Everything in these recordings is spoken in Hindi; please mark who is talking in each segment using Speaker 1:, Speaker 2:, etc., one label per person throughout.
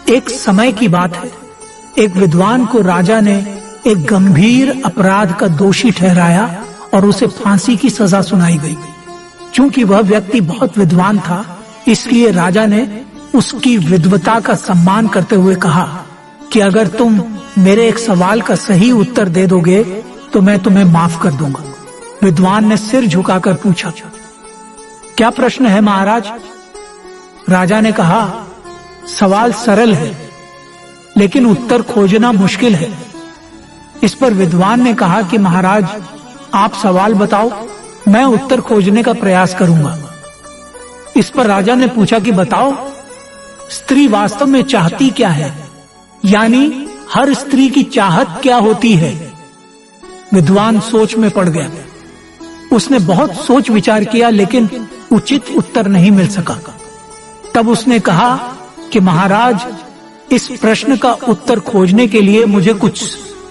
Speaker 1: एक समय की बात है, एक विद्वान को राजा ने एक गंभीर अपराध का दोषी ठहराया और उसे फांसी की सजा सुनाई गई। चूंकि वह व्यक्ति बहुत विद्वान था, इसलिए राजा ने उसकी विद्वता का सम्मान करते हुए कहा कि अगर तुम मेरे एक सवाल का सही उत्तर दे दोगे तो मैं तुम्हें माफ कर दूंगा। विद्वान ने सिर झुकाकर पूछा, क्या प्रश्न है महाराज? राजा ने कहा, सवाल सरल है लेकिन उत्तर खोजना मुश्किल है। इस पर विद्वान ने कहा कि महाराज, आप सवाल बताओ, मैं उत्तर खोजने का प्रयास करूंगा। इस पर राजा ने पूछा कि बताओ, स्त्री वास्तव में चाहती क्या है, यानी हर स्त्री की चाहत क्या होती है? विद्वान सोच में पड़ गया। उसने बहुत सोच विचार किया लेकिन उचित उत्तर नहीं मिल सका। तब उसने कहा कि महाराज, इस प्रश्न का उत्तर खोजने के लिए मुझे कुछ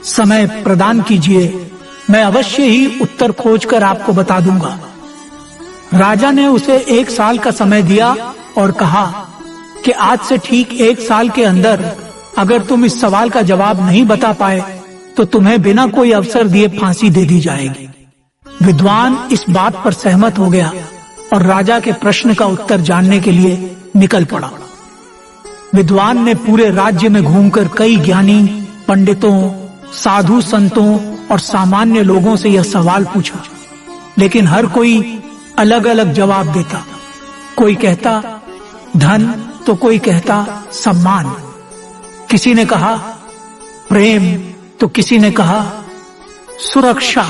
Speaker 1: समय प्रदान कीजिए, मैं अवश्य ही उत्तर खोजकर आपको बता दूंगा। राजा ने उसे 1 साल का समय दिया और कहा कि आज से ठीक 1 साल के अंदर अगर तुम इस सवाल का जवाब नहीं बता पाए तो तुम्हें बिना कोई अवसर दिए फांसी दे दी जाएगी। विद्वान इस बात पर सहमत हो गया और राजा के प्रश्न का उत्तर जानने के लिए निकल पड़ा। विद्वान ने पूरे राज्य में घूमकर कई ज्ञानी, पंडितों, साधु संतों और सामान्य लोगों से यह सवाल पूछा, लेकिन हर कोई अलग अलग जवाब देता। कोई कहता धन तो कोई कहता सम्मान, किसी ने कहा प्रेम तो किसी ने कहा सुरक्षा,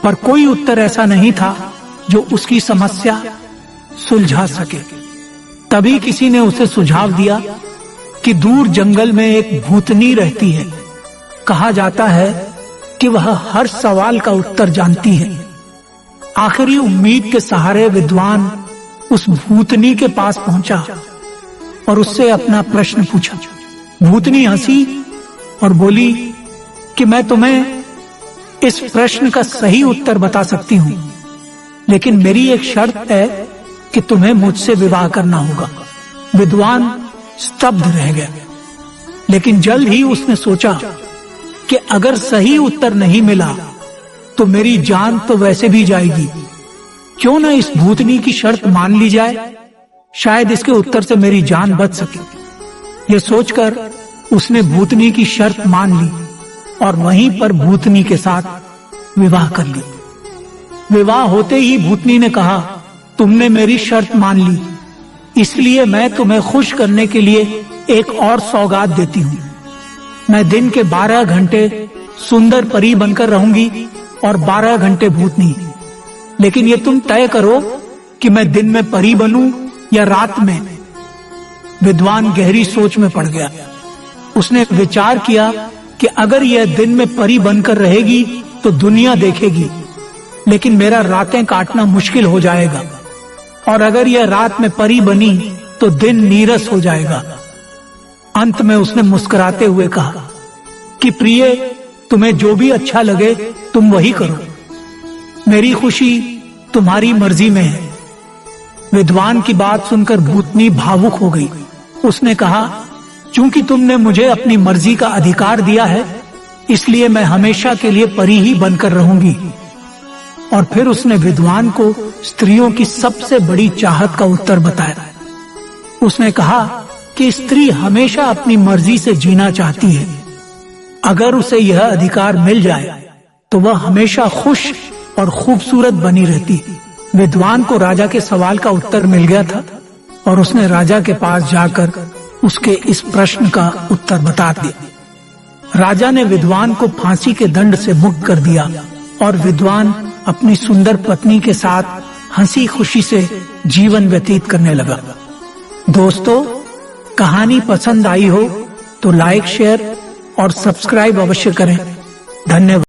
Speaker 1: पर कोई उत्तर ऐसा नहीं था जो उसकी समस्या सुलझा सके। तभी किसी ने उसे सुझाव दिया कि दूर जंगल में एक भूतनी रहती है। कहा जाता है कि वह हर सवाल का उत्तर जानती है। आखिरी उम्मीद के सहारे विद्वान उस भूतनी के पास पहुंचा और उससे अपना प्रश्न पूछा। भूतनी हंसी और बोली कि मैं तुम्हें इस प्रश्न का सही उत्तर बता सकती हूँ, लेकिन मेरी एक शर्त है कि तुम्हें मुझसे विवाह करना होगा। विद्वान स्तब्ध रह गया, लेकिन जल्द ही उसने सोचा कि अगर सही उत्तर नहीं मिला तो मेरी जान तो वैसे भी जाएगी। क्यों न इस भूतनी की शर्त मान ली जाए, शायद इसके उत्तर से मेरी जान बच सके। यह सोचकर उसने भूतनी की शर्त मान ली और वहीं पर भूतनी के साथ विवाह कर ली। विवाह होते ही भूतनी ने कहा, तुमने मेरी शर्त मान ली, इसलिए मैं तुम्हें खुश करने के लिए एक और सौगात देती हूँ। मैं दिन के 12 घंटे सुंदर परी बनकर रहूंगी और 12 घंटे भूतनी, लेकिन ये तुम तय करो कि मैं दिन में परी बनूं या रात में। विद्वान गहरी सोच में पड़ गया। उसने विचार किया कि अगर यह दिन में परी बनकर रहेगी तो दुनिया देखेगी, लेकिन मेरा रातें काटना मुश्किल हो जाएगा, और अगर यह रात में परी बनी तो दिन नीरस हो जाएगा। अंत में उसने मुस्कुराते हुए कहा कि प्रिय, तुम्हें जो भी अच्छा लगे तुम वही करो, मेरी खुशी तुम्हारी मर्जी में है। विद्वान की बात सुनकर भूतनी भावुक हो गई। उसने कहा, चूंकि तुमने मुझे अपनी मर्जी का अधिकार दिया है, इसलिए मैं हमेशा के लिए परी ही बनकर रहूंगी। और फिर उसने विद्वान को स्त्रियों की सबसे बड़ी चाहत का उत्तर बताया। उसने कहा कि स्त्री हमेशा अपनी मर्जी से जीना चाहती है। अगर उसे यह अधिकार मिल जाए तो वह हमेशा खुश और खूबसूरत बनी रहती। विद्वान को राजा के सवाल का उत्तर मिल गया था और उसने राजा के पास जाकर उसके इस प्रश्न का उत्तर बता दिया। राजा ने विद्वान को फांसी के दंड से मुक्त कर दिया और विद्वान अपनी सुंदर पत्नी के साथ हंसी खुशी से जीवन व्यतीत करने लगा। दोस्तों, कहानी पसंद आई हो तो लाइक, शेयर और सब्सक्राइब अवश्य करें। धन्यवाद।